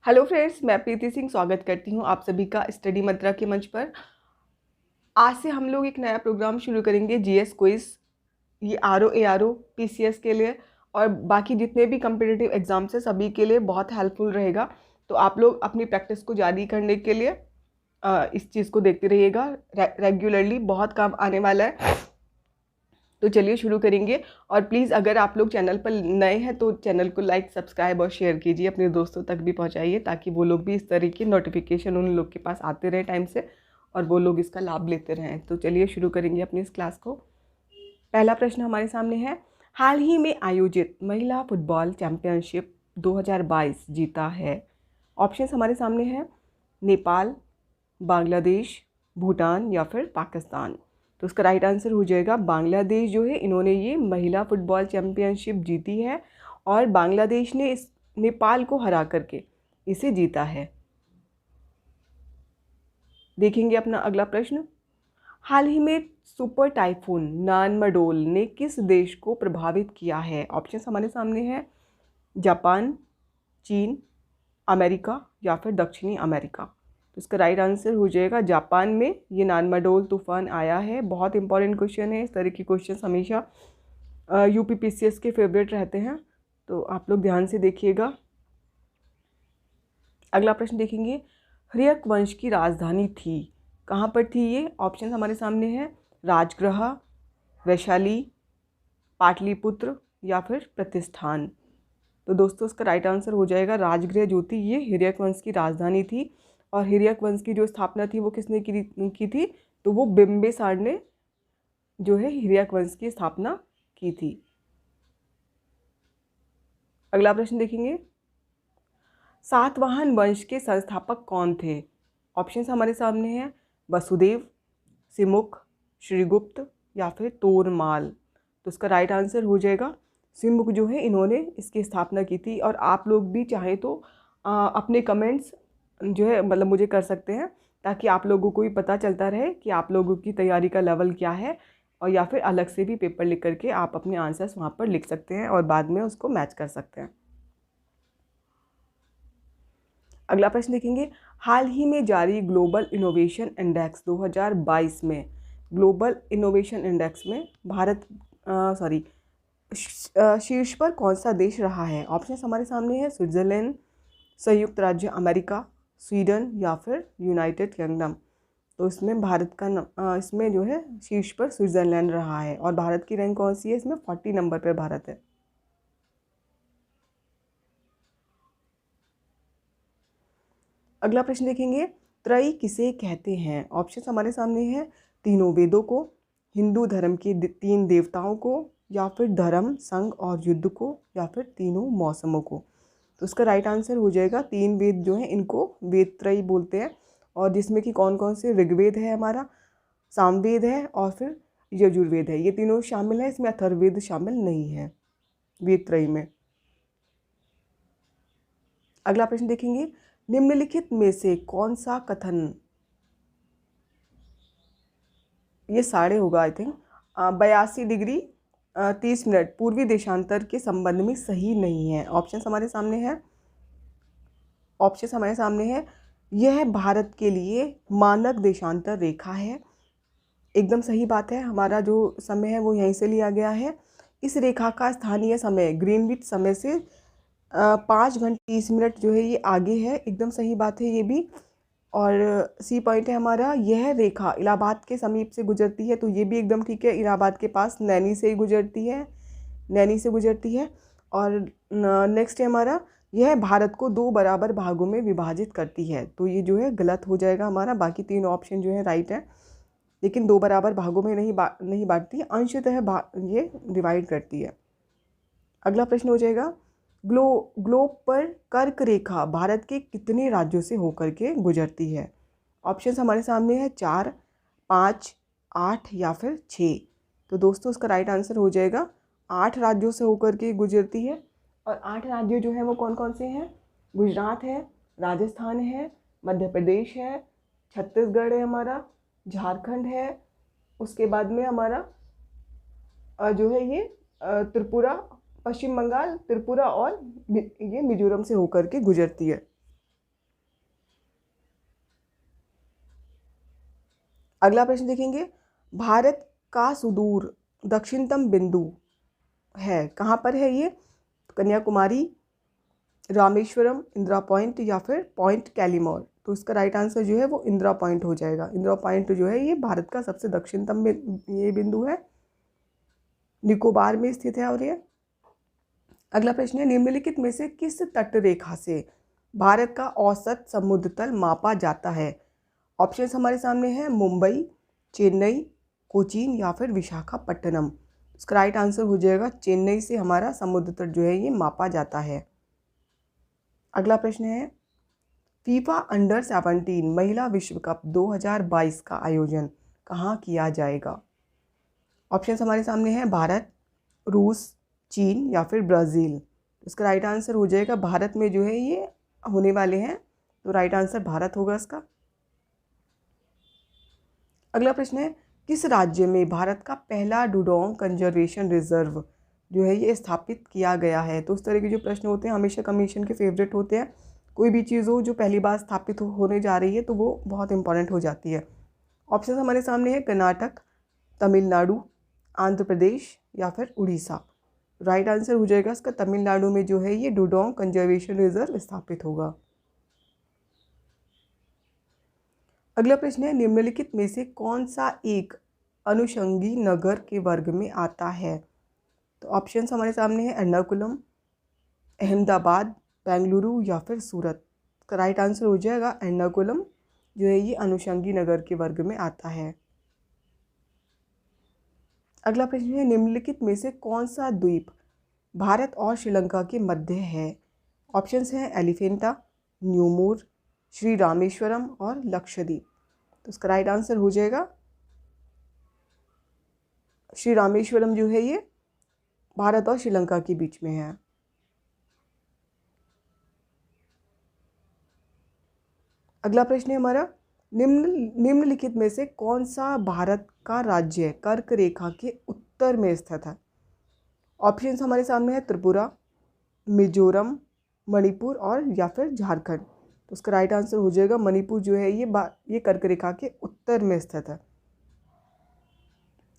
Hello friends, मैं प्रीति सिंह स्वागत करती हूँ आप सभी का स्टडी मंत्रा के मंच पर। आज से हम लोग एक नया प्रोग्राम शुरू करेंगे, जीएस क्विज। ये आरओ एआरओ पीसीएस के लिए और बाकी जितने भी कम्पिटिटिव एग्जाम्स हैं सभी के लिए बहुत हेल्पफुल रहेगा। तो आप लोग अपनी प्रैक्टिस को जारी करने के लिए इस चीज़ को देखते रहिएगा। रेगुलरली बहुत काम आने वाला है। तो चलिए शुरू करेंगे। और प्लीज़ अगर आप लोग चैनल पर नए हैं तो चैनल को लाइक, सब्सक्राइब और शेयर कीजिए, अपने दोस्तों तक भी पहुंचाइए ताकि वो लोग भी इस तरह की नोटिफिकेशन उन लोग के पास आते रहे टाइम से और वो लोग इसका लाभ लेते रहें। तो चलिए शुरू करेंगे अपनी इस क्लास को। पहला प्रश्न हमारे सामने है, हाल ही में आयोजित महिला फुटबॉल चैंपियनशिप 2022 जीता है। ऑप्शंस हमारे सामने हैं, नेपाल, बांग्लादेश, भूटान या फिर पाकिस्तान। तो उसका राइट आंसर हो जाएगा बांग्लादेश। जो है इन्होंने ये महिला फुटबॉल चैंपियनशिप जीती है और बांग्लादेश ने इस नेपाल को हरा करके इसे जीता है। देखेंगे अपना अगला प्रश्न, हाल ही में सुपर टाइफून नानमडोल ने किस देश को प्रभावित किया है। ऑप्शंस हमारे सामने हैं, जापान, चीन, अमेरिका या फिर दक्षिणी अमेरिका। तो इसका राइट आंसर हो जाएगा जापान में ये नानमडोल तूफान आया है। बहुत इंपॉर्टेंट क्वेश्चन है, इस तरह के क्वेश्चन हमेशा यूपीपीसीएस के फेवरेट रहते हैं, तो आप लोग ध्यान से देखिएगा। अगला प्रश्न देखेंगे, हर्यक वंश की राजधानी थी, कहाँ पर थी ये। ऑप्शन हमारे सामने हैं, राजगृह, वैशाली, पाटलिपुत्र या फिर प्रतिष्ठान। तो दोस्तों इसका राइट आंसर हो जाएगा राजगृह जो थी ये हर्यक वंश की राजधानी थी। और हर्यक वंश की जो स्थापना थी वो किसने की थी, तो वो बिम्बिसार ने जो है हर्यक वंश की स्थापना की थी। अगला प्रश्न देखेंगे, सातवाहन वंश के संस्थापक कौन थे। ऑप्शंस हमारे सामने हैं, वसुदेव, सिमुक, श्रीगुप्त या फिर तोरमाल। तो इसका राइट आंसर हो जाएगा सिमुक जो है इन्होंने इसकी स्थापना की थी। और आप लोग भी चाहें तो अपने कमेंट्स जो है मतलब मुझे कर सकते हैं ताकि आप लोगों को भी पता चलता रहे कि आप लोगों की तैयारी का लेवल क्या है। और या फिर अलग से भी पेपर लिख करके आप अपने आंसर्स वहाँ पर लिख सकते हैं और बाद में उसको मैच कर सकते हैं। अगला प्रश्न देखेंगे, हाल ही में जारी ग्लोबल इनोवेशन इंडेक्स 2022 में, ग्लोबल इनोवेशन इंडेक्स में भारत शीर्ष पर कौन सा देश रहा है। ऑप्शन हमारे सामने है, स्विट्ज़रलैंड, संयुक्त राज्य अमेरिका, स्वीडन या फिर यूनाइटेड किंगडम। तो इसमें भारत का इसमें जो है शीर्ष पर स्विट्ज़रलैंड रहा है। और भारत की रैंक कौन सी है, इसमें 40 नंबर पर भारत है। अगला प्रश्न देखेंगे, त्रयी किसे कहते हैं। ऑप्शन हमारे सामने हैं, तीनों वेदों को, हिंदू धर्म के तीन देवताओं को या फिर धर्म, संघ और युद्ध को या फिर तीनों मौसमों को। तो इसका राइट आंसर हो जाएगा तीन वेद जो हैं इनको वेद त्रयी बोलते हैं। और जिसमें कि कौन कौन से, ऋग्वेद है हमारा, सामवेद है और फिर यजुर्वेद है, ये तीनों शामिल है, इसमें अथर्ववेद शामिल नहीं है वेद त्रयी में। अगला प्रश्न देखेंगे, निम्नलिखित में से कौन सा कथन, ये साढ़े होगा आई थिंक, 82 डिग्री 30 मिनट पूर्वी देशांतर के संबंध में सही नहीं है। ऑप्शन हमारे सामने है, यह भारत के लिए मानक देशांतर रेखा है। एकदम सही बात है, हमारा जो समय है वो यहीं से लिया गया है। इस रेखा का स्थानीय समय ग्रीनविच समय से 5 घंटे 30 मिनट जो है ये आगे है। एकदम सही बात है ये भी। और सी पॉइंट है हमारा, यह रेखा इलाहाबाद के समीप से गुजरती है, तो ये भी एकदम ठीक है, इलाहाबाद के पास नैनी से गुजरती है। और नेक्स्ट है हमारा, यह भारत को 2 बराबर भागों में विभाजित करती है, तो ये जो है गलत हो जाएगा हमारा। बाकी 3 ऑप्शन जो है राइट है, लेकिन 2 बराबर भागों में नहीं बांटती, अंशतः ये डिवाइड करती है। अगला प्रश्न हो जाएगा, ग्लोब पर कर्क रेखा भारत के कितने राज्यों से होकर के गुजरती है। ऑप्शंस हमारे सामने है, 4, 5, 8 या फिर 6। तो दोस्तों इसका राइट आंसर हो जाएगा 8 राज्यों से होकर के गुजरती है। और 8 राज्य जो हैं वो कौन कौन से हैं, गुजरात है, राजस्थान है, मध्य प्रदेश है, छत्तीसगढ़ है हमारा, झारखंड है, उसके बाद में हमारा जो है ये त्रिपुरा, पश्चिम बंगाल, त्रिपुरा और ये मिजोरम से होकर के गुजरती है। अगला प्रश्न देखेंगे, भारत का सुदूर दक्षिणतम बिंदु है, कहाँ पर है ये? कन्याकुमारी, रामेश्वरम, इंदिरा पॉइंट या फिर पॉइंट कैलीमोर। तो इसका राइट आंसर जो है वो इंदिरा पॉइंट हो जाएगा। इंदिरा पॉइंट जो है ये भारत का सबसे दक्षिणतम ये बिंदु है, निकोबार में स्थित है। और ये अगला प्रश्न है, निम्नलिखित में से किस तट रेखा से भारत का औसत समुद्र तल मापा जाता है? ऑप्शन हमारे सामने हैं, मुंबई, चेन्नई, कोचीन या फिर विशाखापट्टनम। इसका राइट आंसर हो जाएगा चेन्नई से हमारा समुद्र तट जो है ये मापा जाता है। अगला प्रश्न है, फीफा अंडर-17 महिला विश्व कप 2022 का आयोजन कहाँ किया जाएगा? ऑप्शन हमारे सामने हैं, भारत, रूस, चीन या फिर ब्राज़ील। इसका राइट आंसर हो जाएगा भारत में जो है ये होने वाले हैं, तो राइट आंसर भारत होगा इसका। अगला प्रश्न है, किस राज्य में भारत का पहला डुडोंग कंजर्वेशन रिजर्व जो है ये स्थापित किया गया है? तो उस तरह के जो प्रश्न होते हैं हमेशा कमीशन के फेवरेट होते हैं। कोई भी चीज़ हो जो पहली बार स्थापित होने जा रही है तो वो बहुत इंपॉर्टेंट हो जाती है। ऑप्शन हमारे सामने है, कर्नाटक, तमिलनाडु, आंध्र प्रदेश या फिर उड़ीसा। राइट आंसर हो जाएगा इसका तमिलनाडु में जो है ये डुडोंग कंजर्वेशन रिजर्व स्थापित होगा। अगला प्रश्न है, निम्नलिखित में से कौन सा एक अनुषंगी नगर के वर्ग में आता है? तो ऑप्शंस हमारे सामने है, एर्नाकुलम, अहमदाबाद, बेंगलुरु या फिर सूरत। का राइट आंसर हो जाएगा एर्नाकुलम जो है ये अनुषंगी नगर के वर्ग में आता है। अगला प्रश्न है, निम्नलिखित में से कौन सा द्वीप भारत और श्रीलंका के मध्य है? ऑप्शंस हैं, एलिफेंटा, न्यूमूर, श्री रामेश्वरम और लक्षद्वीप। तो इसका राइट आंसर हो जाएगा श्री रामेश्वरम जो है ये भारत और श्रीलंका के बीच में है। अगला प्रश्न है हमारा, निम्नलिखित में से कौन सा भारत का राज्य कर्क रेखा के उत्तर में स्थित है? ऑप्शंस हमारे सामने है, त्रिपुरा, मिजोरम, मणिपुर और या फिर झारखंड। तो उसका राइट आंसर हो जाएगा मणिपुर जो है ये कर्क रेखा के उत्तर में स्थित है।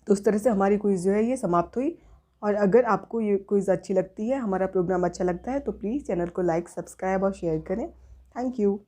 तो उस तरह से हमारी क्विज जो है ये समाप्त हुई। और अगर आपको ये क्विज अच्छी लगती है, हमारा प्रोग्राम अच्छा लगता है, तो प्लीज़ चैनल को लाइक, सब्सक्राइब और शेयर करें। Thank you.